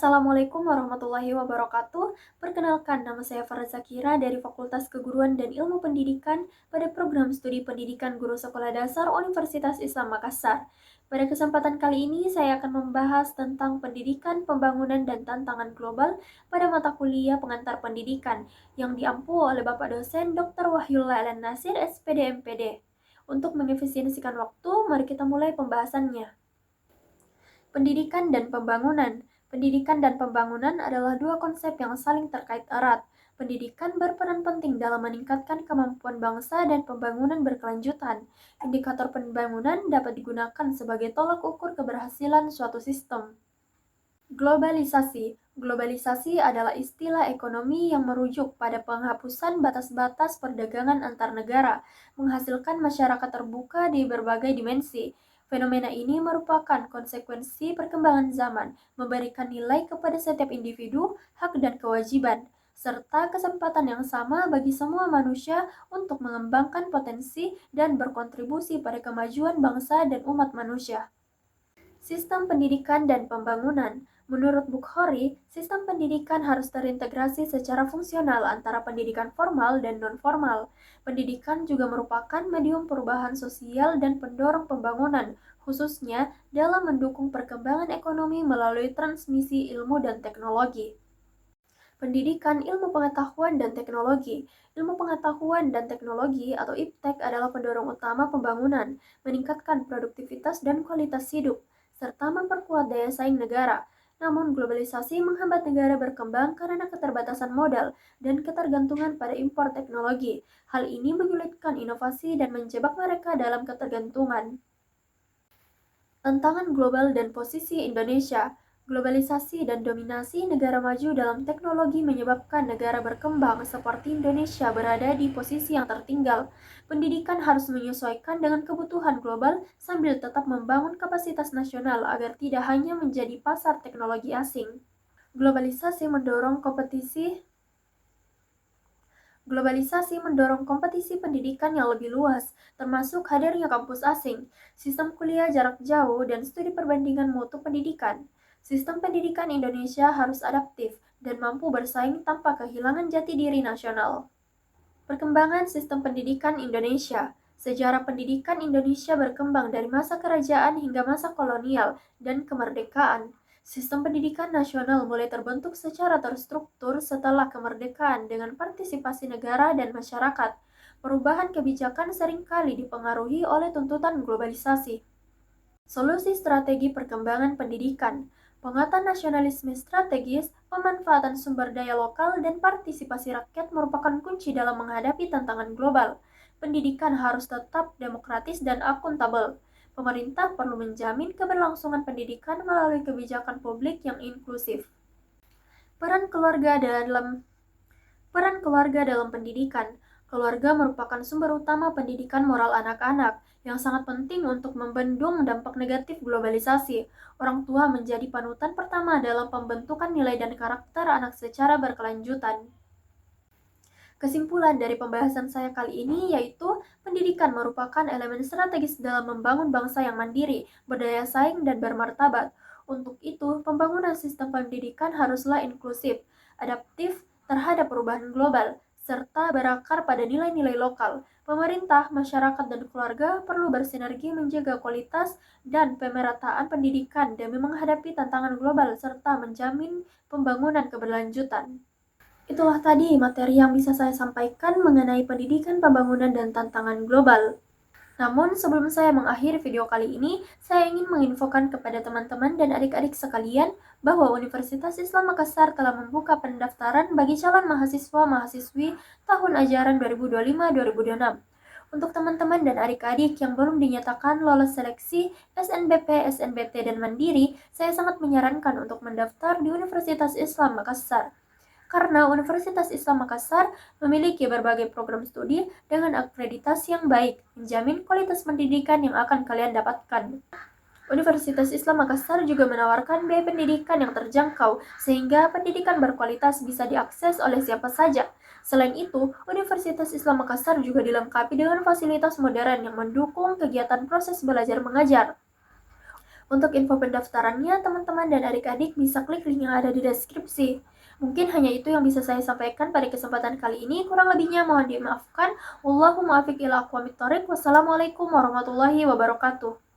Assalamualaikum warahmatullahi wabarakatuh. Perkenalkan, nama saya Farah Zakira dari Fakultas Keguruan dan Ilmu Pendidikan pada Program Studi Pendidikan Guru Sekolah Dasar Universitas Islam Makassar. Pada kesempatan kali ini, saya akan membahas tentang pendidikan, pembangunan, dan tantangan global pada mata kuliah pengantar pendidikan yang diampu oleh Bapak dosen Dr. Wahyullah Alan Nasir, SPD MPD. Untuk mengefisiensikan waktu, mari kita mulai pembahasannya. Pendidikan dan pembangunan. Pendidikan dan pembangunan adalah dua konsep yang saling terkait erat. Pendidikan berperan penting dalam meningkatkan kemampuan bangsa dan pembangunan berkelanjutan. Indikator pembangunan dapat digunakan sebagai tolak ukur keberhasilan suatu sistem. Globalisasi. Globalisasi adalah istilah ekonomi yang merujuk pada penghapusan batas-batas perdagangan antar negara, menghasilkan masyarakat terbuka di berbagai dimensi. Fenomena ini merupakan konsekuensi perkembangan zaman, memberikan nilai kepada setiap individu, hak dan kewajiban, serta kesempatan yang sama bagi semua manusia untuk mengembangkan potensi dan berkontribusi pada kemajuan bangsa dan umat manusia. Sistem pendidikan dan pembangunan. Menurut Bukhari, sistem pendidikan harus terintegrasi secara fungsional antara pendidikan formal dan non-formal. Pendidikan juga merupakan medium perubahan sosial dan pendorong pembangunan, khususnya dalam mendukung perkembangan ekonomi melalui transmisi ilmu dan teknologi. Pendidikan Ilmu Pengetahuan dan Teknologi. Ilmu pengetahuan dan teknologi atau IPTEK adalah pendorong utama pembangunan, meningkatkan produktivitas dan kualitas hidup, serta memperkuat daya saing negara. Namun globalisasi menghambat negara berkembang karena keterbatasan modal dan ketergantungan pada impor teknologi. Hal ini menyulitkan inovasi dan menjebak mereka dalam ketergantungan. Tantangan global dan posisi Indonesia. Globalisasi dan dominasi negara maju dalam teknologi menyebabkan negara berkembang seperti Indonesia berada di posisi yang tertinggal. Pendidikan harus menyesuaikan dengan kebutuhan global sambil tetap membangun kapasitas nasional agar tidak hanya menjadi pasar teknologi asing. Globalisasi mendorong kompetisi pendidikan yang lebih luas, termasuk hadirnya kampus asing, sistem kuliah jarak jauh, dan studi perbandingan mutu pendidikan. Sistem pendidikan Indonesia harus adaptif dan mampu bersaing tanpa kehilangan jati diri nasional. Perkembangan sistem pendidikan Indonesia. Sejarah pendidikan Indonesia berkembang dari masa kerajaan hingga masa kolonial dan kemerdekaan. Sistem pendidikan nasional mulai terbentuk secara terstruktur setelah kemerdekaan dengan partisipasi negara dan masyarakat. Perubahan kebijakan seringkali dipengaruhi oleh tuntutan globalisasi. Solusi strategi perkembangan pendidikan. Penguatan nasionalisme strategis, pemanfaatan sumber daya lokal, dan partisipasi rakyat merupakan kunci dalam menghadapi tantangan global. Pendidikan harus tetap demokratis dan akuntabel. Pemerintah perlu menjamin keberlangsungan pendidikan melalui kebijakan publik yang inklusif. Peran keluarga dalam pendidikan. Keluarga merupakan sumber utama pendidikan moral anak-anak yang sangat penting untuk membendung dampak negatif globalisasi. Orang tua menjadi panutan pertama dalam pembentukan nilai dan karakter anak secara berkelanjutan. Kesimpulan dari pembahasan saya kali ini yaitu pendidikan merupakan elemen strategis dalam membangun bangsa yang mandiri, berdaya saing, dan bermartabat. Untuk itu, pembangunan sistem pendidikan haruslah inklusif, adaptif terhadap perubahan global, serta berakar pada nilai-nilai lokal. Pemerintah, masyarakat, dan keluarga perlu bersinergi menjaga kualitas dan pemerataan pendidikan demi menghadapi tantangan global serta menjamin pembangunan keberlanjutan. Itulah tadi materi yang bisa saya sampaikan mengenai pendidikan, pembangunan, dan tantangan global. Namun sebelum saya mengakhiri video kali ini, saya ingin menginfokan kepada teman-teman dan adik-adik sekalian bahwa Universitas Islam Makassar telah membuka pendaftaran bagi calon mahasiswa-mahasiswi tahun ajaran 2025-2026. Untuk teman-teman dan adik-adik yang belum dinyatakan lolos seleksi SNBP, SNBT, dan Mandiri, saya sangat menyarankan untuk mendaftar di Universitas Islam Makassar. Karena Universitas Islam Makassar memiliki berbagai program studi dengan akreditasi yang baik, menjamin kualitas pendidikan yang akan kalian dapatkan. Universitas Islam Makassar juga menawarkan biaya pendidikan yang terjangkau, sehingga pendidikan berkualitas bisa diakses oleh siapa saja. Selain itu, Universitas Islam Makassar juga dilengkapi dengan fasilitas modern yang mendukung kegiatan proses belajar mengajar. Untuk info pendaftarannya, teman-teman dan adik-adik bisa klik link yang ada di deskripsi. Mungkin hanya itu yang bisa saya sampaikan pada kesempatan kali ini. Kurang lebihnya mohon dimaafkan. Wallahumma afiq ila aqwamit thoriq. Wassalamualaikum warahmatullahi wabarakatuh.